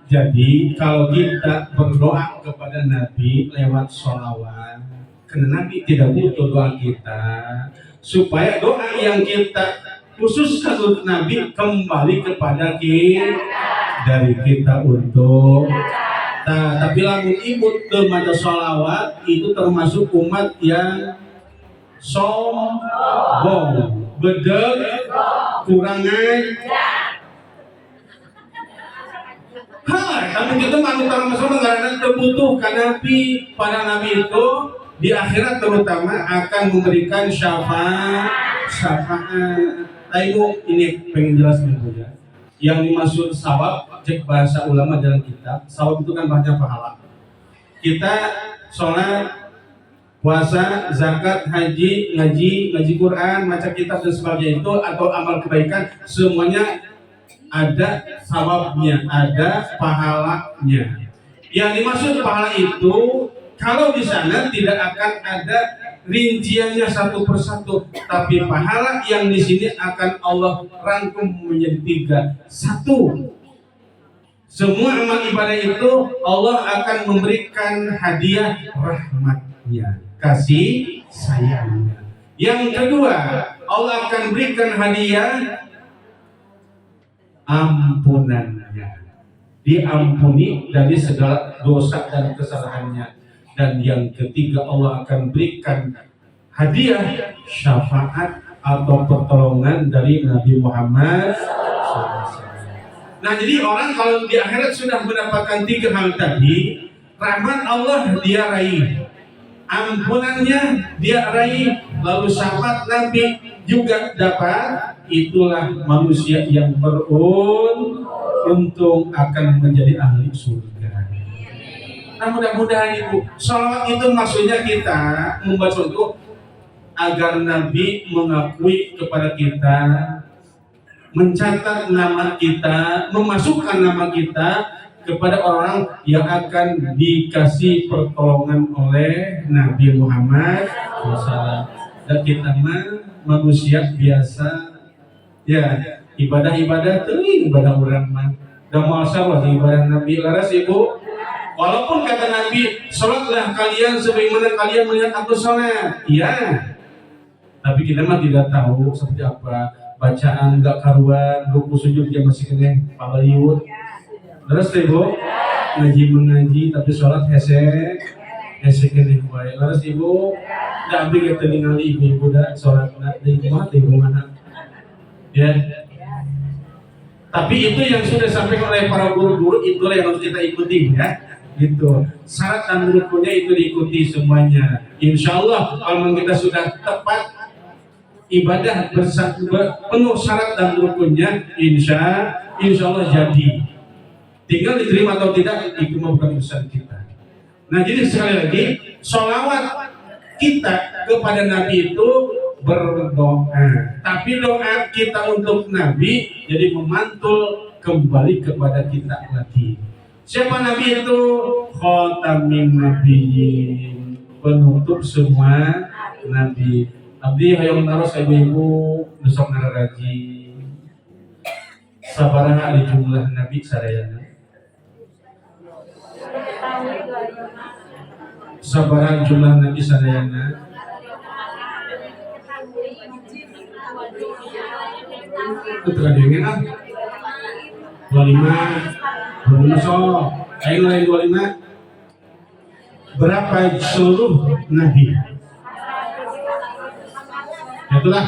jadi kalau kita berdoa kepada Nabi lewat sholawat, karena Nabi tidak butuh doa kita, supaya doa yang kita khususkan untuk Nabi kembali kepada kita dari kita untuk. Nah, tapi lamun ibu maca sholawat itu termasuk umat yang sombong, bedeg, kurang ajar. Tapi kita manut termasuk karena terbutuhkan Nabi. Pada Nabi itu di akhirat terutama akan memberikan syafaat. Ibu ini pengen jelaskan dulu ya. Yang dimaksud sawab, cek bahasa ulama dalam kitab, sawab itu kan banyak pahala. Kita sholat, puasa, zakat, haji, ngaji Quran, baca kitab dan sebagainya itu atau amal kebaikan semuanya ada sawabnya, ada pahalanya. Yang dimaksud pahala itu kalau di sana tidak akan ada rinciannya satu persatu, tapi pahala yang di sini akan Allah rangkum menjadi 3. 1, semua amal ibadah itu Allah akan memberikan hadiah rahmatnya, kasih sayangnya. Yang kedua, Allah akan berikan hadiah ampunannya, diampuni dari segala dosa dan kesalahannya. Dan yang ketiga, Allah akan berikan hadiah syafaat atau pertolongan dari Nabi Muhammad SAW. Nah, jadi orang kalau di akhirat sudah mendapatkan 3 hal tadi, rahmat Allah dia raih, ampunannya dia raih, lalu syafaat Nabi juga dapat. Itulah manusia yang beruntung akan menjadi ahli surga. Nah, mudah-mudahan Ibu, sholawat itu maksudnya kita membaca itu agar Nabi mengakui kepada kita, mencatat nama kita, memasukkan nama kita kepada orang yang akan dikasih pertolongan oleh Nabi Muhammad SAW. dan kita mah manusia biasa ya, ibadah teuing ibadah urang mah da masalah ibadah Nabi laras ibu. Walaupun kata Nabi, sholatlah kalian sebagaimana kalian melihat aku sholat. Iya, tapi kita mah tidak tahu seperti apa. Bacaan gak karuan, ruku sujud dia masih kena pabaliut. Terus ibu, mengaji tapi sholat hese kena baik. Terus ibu, dah ambil kita ningali ibu dah sholat di rumah mana? Ya. Tapi itu yang sudah disampaikan oleh para guru-guru, itulah yang harus kita ikuti ya. Gitu, syarat dan rukunnya itu diikuti semuanya. Insya Allah kalau kita sudah tepat ibadah penuh syarat dan rukunnya, insya Allah jadi. Tinggal diterima atau tidak itu bukan urusan kita. Nah jadi sekali lagi, sholawat kita kepada Nabi itu berdoa, tapi doa kita untuk Nabi jadi memantul kembali kepada kita lagi. Siapa Nabi itu? Khatamin Nabiyyin, penutup semua Nabi. Abdi hayang naros ibu-ibu besok nararaji. Sabaraha di jumlah Nabi sadayana. Sabaraha jumlah Nabi sadayana. Ketika dengan 25 so, ayo lain 25. Berapa seluruh Nabi? Itulah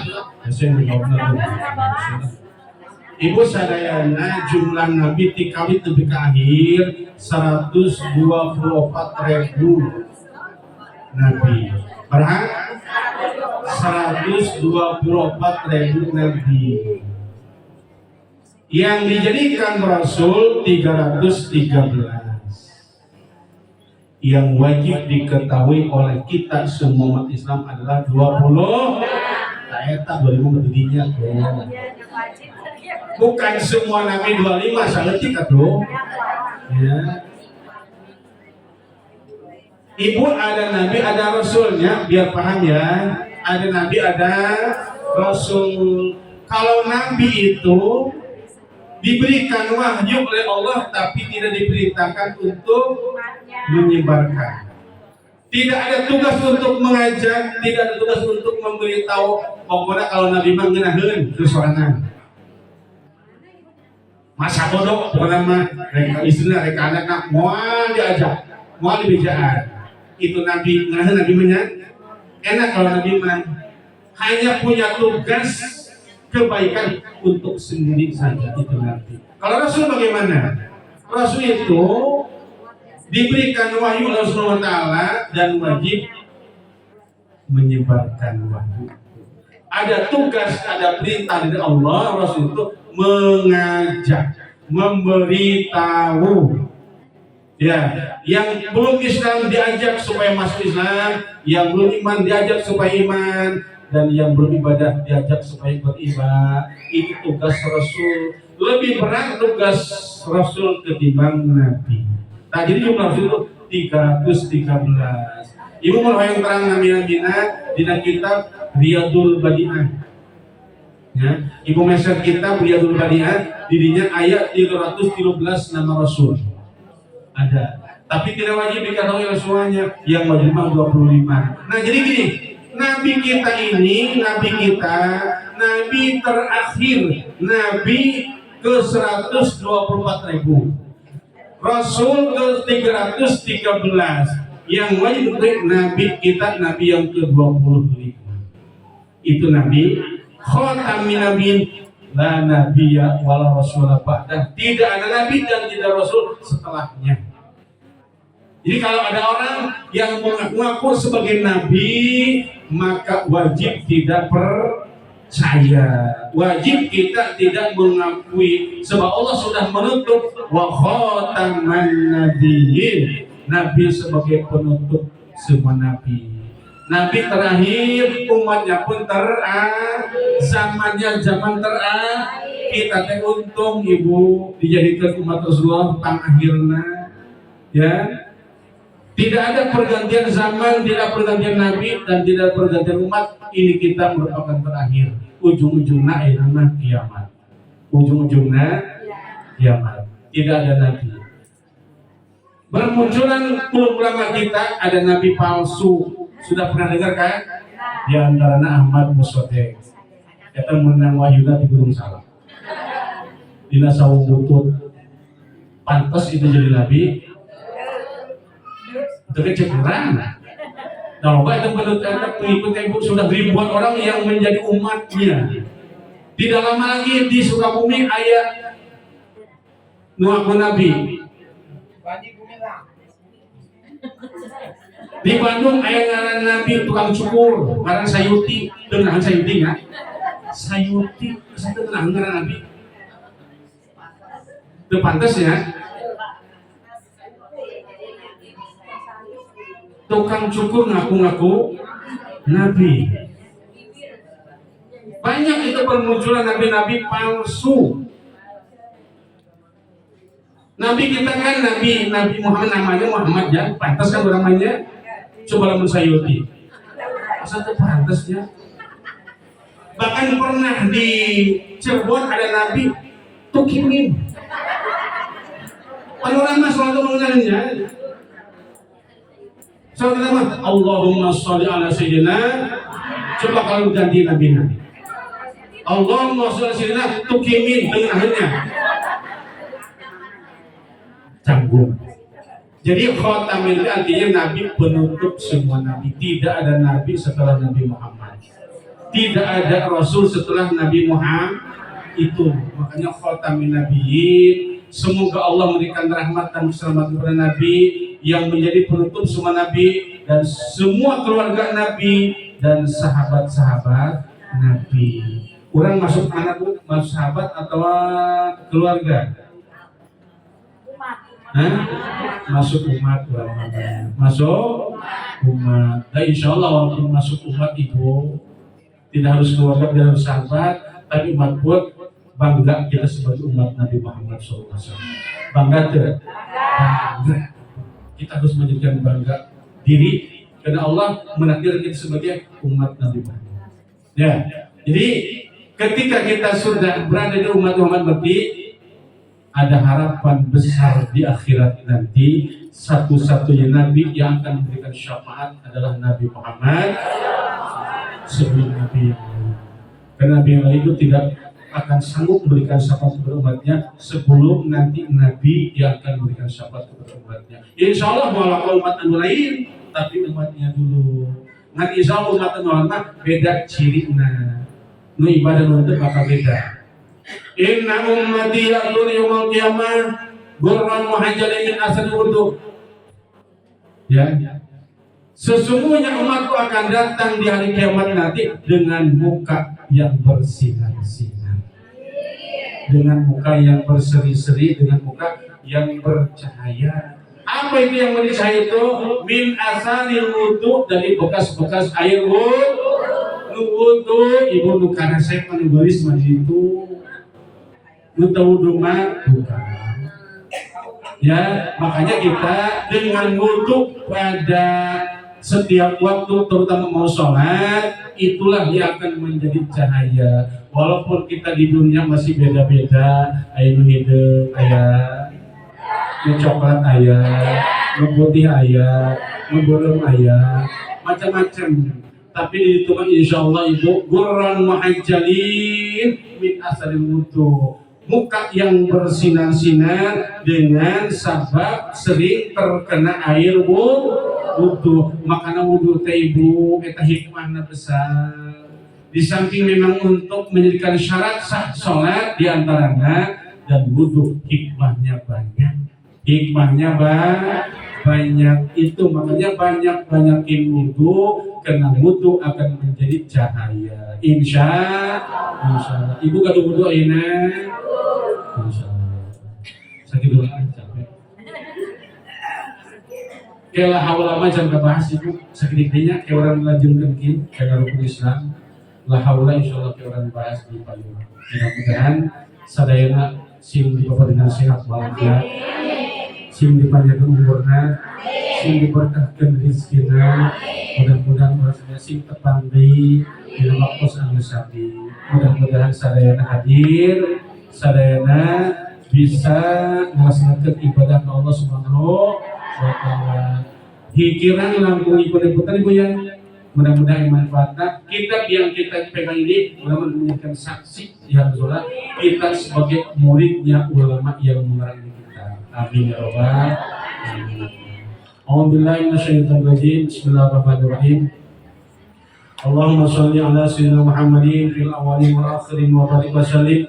Ibu sadayana jumlah Nabi dikali lebih ke akhir 124.000 Nabi. Berapa? 124.000 Nabi. Yang dijadikan Rasul 313. Yang wajib diketahui oleh kita semua umat Islam adalah 20. Eta 2000 berdirinya bukan semua Nabi 25 saletik atuh. Ya. Ibu ada Nabi ada Rasulnya, biar paham ya. Ada Nabi ada Rasul. Kalau Nabi itu diberikan wahyu oleh Allah tapi tidak diperintahkan untuk menyebarkan. Tidak ada tugas untuk mengajak, tidak ada tugas untuk memberitahu. Pokoknya kalau Nabi mah ngeunaheun kesorangan. Masa bodoh pokoknya mah istilah reka anak moal diajak, moal dibejaan. Itu Nabi ngeunaheun Nabi mah enak kalau Nabi mah hanya punya tugas kebaikan untuk sendiri saja itu Nabi. Kalau Rasul bagaimana? Rasul itu diberikan wahyu oleh Allah Ta'ala dan wajib menyebarkan wahyu. Ada tugas, ada perintah dari Allah. Rasul itu mengajak, memberitahu. Ya, yang belum Islam diajak supaya masuk Islam, yang belum iman diajak supaya iman, dan yang belum ibadah diajak supaya beribadah. Itu tugas Rasul. Lebih berat tugas Rasul ketimbang Nabi. Tadi jumlah Rasul itu 313. Ibu mau yang terang Nabi-Nabinya dina kitab Riyadul Badi'ah. Ya, Ibu meser kitab Riyadul Badi'ah, dirinya ayat 313 nama Rasul. Ada. Tapi tidak wajib diketahui oleh semuanya, yang wajib 25. Nah, jadi gini, Nabi kita ini, Nabi terakhir, Nabi ke 124.000. Rasul ke 313. Yang wajib Nabi kita, Nabi yang ke-25. Itu Nabi khatamin nabiyin, la nabiyya wala rasula ba'dah. Tidak ada Nabi dan tidak Rasul setelahnya. Jadi kalau ada orang yang mengaku sebagai Nabi, maka wajib tidak percaya. Wajib kita tidak mengakui, sebab Allah sudah menutup wa khataman nabiyyin, Nabi sebagai penutup semua Nabi. Nabi terakhir, umatnya pun zamannya zaman terakhir. Kita teh untung Ibu dijadikan umat Rasulullah tang akhirna. Ya. Tidak ada pergantian zaman, tidak pergantian nabi, dan tidak pergantian umat. Ini kita merupakan terakhir. Ujung-ujungnya nama kiamat. Ujung-ujungnya kiamat. Tidak ada nabi. Bermunculan ulama kita, ada nabi palsu. Sudah pernah dengar kan? Di antaranya Ahmad Musotek. Kita menang wahyuna di Gunung Salak. Dina sawung butut. Pantas itu jadi nabi. Tapi cekurang. Nah, itu menurut pengikut ibu sudah ribuan orang yang menjadi umatnya. Tidak lama lagi di Sukabumi ayat nuaku nabi. Di Bandung ayat ngaran nabi tukang cukur, ngaran Sayuti, tenang Sayuti ya. Sayuti, satu tenang ngaran nabi. Itu pantas ya. Tukang cukur ngaku-ngaku nabi. Banyak itu bermunculan nabi-nabi palsu. Nabi kita kan Nabi Muhammad, namanya Muhammad ya, pantas kan namanya. Coba lamun Sayuti. Asal itu pantas ya. Bahkan pernah di Cirebon ada nabi Tukimin. Panorama selalu mengenalnya. Soalnya nama Allahumma sholli ala sayyidina. Coba kalau ganti nabi. Allahumma sholli ala sayyidina Tukimin dengan akhirnya. Canggung. Jadi khatam itu artinya nabi penutup semua nabi. Tidak ada nabi setelah Nabi Muhammad. Tidak ada rasul setelah Nabi Muhammad itu. Makanya khatamin nabiyyin. Semoga Allah memberikan rahmat dan keselamatan kepada nabi yang menjadi penutup semua nabi dan semua keluarga nabi dan sahabat-sahabat nabi. Orang masuk anak Bu, masuk sahabat atau keluarga? Hah? Masuk umat, masuk umat. Dan insya Allah walaupun masuk umat ibu tidak harus keluarga, tidak harus sahabat, tapi umat pun bangga kita sebagai umat Nabi Muhammad SAW. Bangga tidak? Bangga. Kita harus menjadikan bangga diri karena Allah menakdir kita sebagai umat Nabi Muhammad. Ya, jadi ketika kita sudah berada di umat Muhammad berarti ada harapan besar di akhirat nanti. Satu-satunya Nabi yang akan memberikan syafaat adalah Nabi Muhammad sebelum Nabi yang lain. Karena Nabi yang lain itu tidak akan sanggup memberikan syafaat kepada umatnya sebelum nanti Nabi yang akan memberikan syafaat kepada umatnya. Insya Allah walaupun umat yang lain, tapi umatnya dulu. Nanti insya Allah umat yang lain beda cirinya. Nu ibadah nuntut bakal beda. Inna ummati ya'tuna yawmal qiyamah ghurran muhajjalin min asal wudu. Ya. Sesungguhnya umatku akan datang di hari kiamat nanti dengan muka yang bersinar-sinar. Dengan muka yang berseri-seri, dengan muka yang bercahaya. Apa itu yang bercahaya itu? Min asalil wudu, dari bekas-bekas air wudu. Ibu nu kana saya menulis maju itu. Nu wudu mah bukan. Ya, makanya kita dengan wudu pada setiap waktu, terutama mau sholat, itulah yang akan menjadi cahaya. Walaupun kita di dunia masih beda-beda, ayo hidup, ayah, coklat ayah, putih ayah, bolong ayah, macam-macam. Tapi di itu insya Allah ibu ghurran muhajjalin min asaril wudu. Muka yang bersinar-sinar dengan sabab sering terkena air wudu. Makanya wudu teh ibu eta hikmahna besar. Di samping memang untuk menjadikan syarat sah sholat diantaranya, dan wudu hikmahnya banyak. Hikmahnya banyak itu, makanya banyakin wudu karena wudu akan menjadi cahaya. Insya Allah. Ibu kada wudu ayeuna. Insya Allah. Sakit dulu capek. Kela haula macam bahas ibu sakit dinya ke orang melajengkeun kieu kana rukun Islam. La haula insyaallah ke orang bahas di payung. Mudah-mudahan sadayana sim dipaparingan sehat walafiat. Sim dipanjangkeun umurna, sing diberkahkan rizkina, mudah-mudahan rasanya sing tepandi di waktu anu sabi. Mudah-mudahan sadayana hadir, sadayana bisa melaksanakan ibadah Allah Subhanahu wa taala. Hikiran lambung ikut-ikutan Ibu ya. Mudah-mudahan manfaatnya kitab yang kita pegang ini mudah-mudahan menjadikan saksi yang sholat kita sebagai muridnya ulama yang memerangi kita. Amin ya rabbal alamin. A'udzubillahi minasyaitonir rajim. Bismillahirrahmanirrahim. Allahumma shalli ala sayyidina Muhammadin fil awwalin wal akhirin wa barik wa sallim.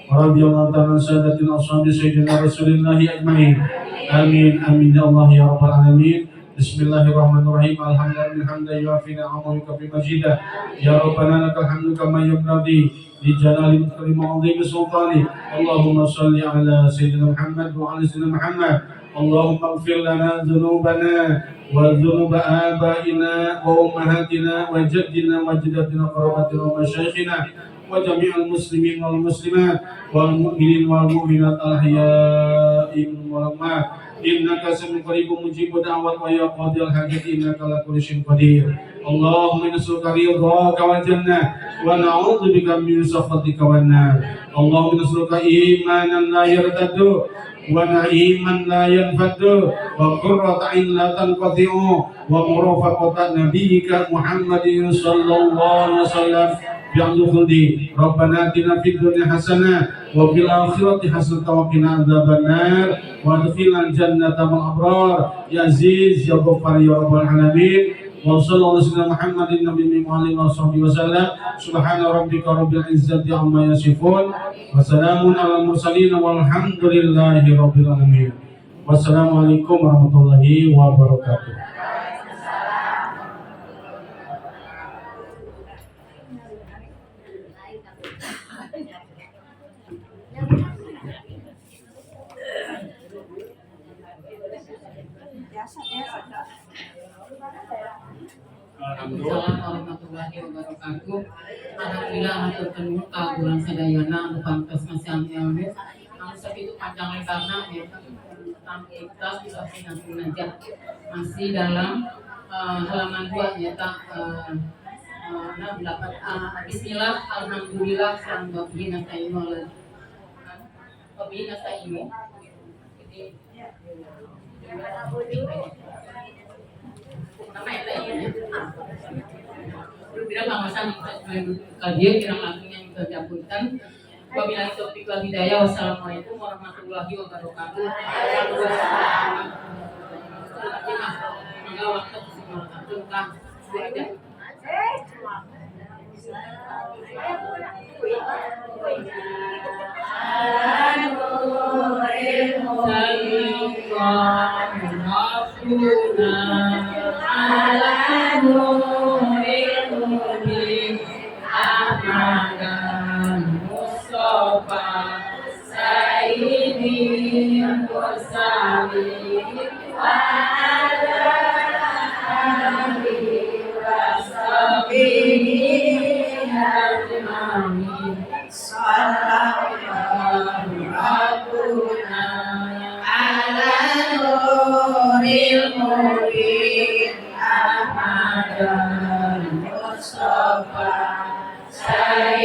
Radhiyallahu ta'ala an sadatil ashabi sayyidina Rasulillah ajmain. Amin amin ya Allah ya rabbal alamin. Bismillahirrahmanirrahim. Alhamdulillah hamdan yuafi ni'amahu wa yukafi majidah. Ya Rabbana lakal hamdu kama yanbaghi li jalali wajhika wa 'azimi sultani. Allahumma shalli ala sayyidina Muhammad wa ala sayyidina Muhammad. Allahumma ighfir lana dhunubana wa dhunuba abaina wa ummahatina wa jaddina wa jaddatina qarabatina wa masyayikhina wa jami'al muslimin wal muslimat wal mu'minin wal mu'minat al ahya'i wal amwat. Innaka sami'un qaribun mujibud da'wat wa ya qadil hajat innaka ala kulli syai'in qadir. Allahumma nas'aluka ridhaka wal jannah wa na'udzu bika min sakhatika wan nar. Allahumma nas'aluka imanan la yartaddu wa na'iman la yanfaddu wa qurrata 'ain la tanqati'u wa murafaqata nabiyyika Muhammadin sallallahu alaihi wasallam bi'adul khuldi. Rabbana atina fid dunya hasanah wa fil akhirati hasanah wa qina adzabannar wa adkhilna jannata ma'al abrar ya aziz ya ghaffar ya rabbal alamin. Wa sallallahu alaihi wasallam Muhammadin nabiyyi wa alihi wa sahbihi wasallam. Subhana rabbika rabbil izzati amma yasifun wa salamun alal mursalin walhamdulillahi rabbil alamin. Wassalamualaikum warahmatullahi wabarakatuh. Assalamualaikum warahmatullahi wabarakatuh. Alhamdulillah hatur nuhun ka urang sadayana anu pantos ngasih ilmu. Anu sakitu panjang lebarna ya tentang kita bisa sinasih masih dalam halaman 2 nyata Bismillah alhamdulillah sang bina ta'imu wabina ta'imu. Nama yang lainnya bilang pengawasan kajian kirang langsung yang terjabutkan. Wabillahi taufiq wal hidayah. Wassalamualaikum warahmatullahi wabarakatuh.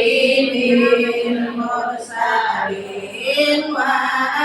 Sayyidil mursalin wa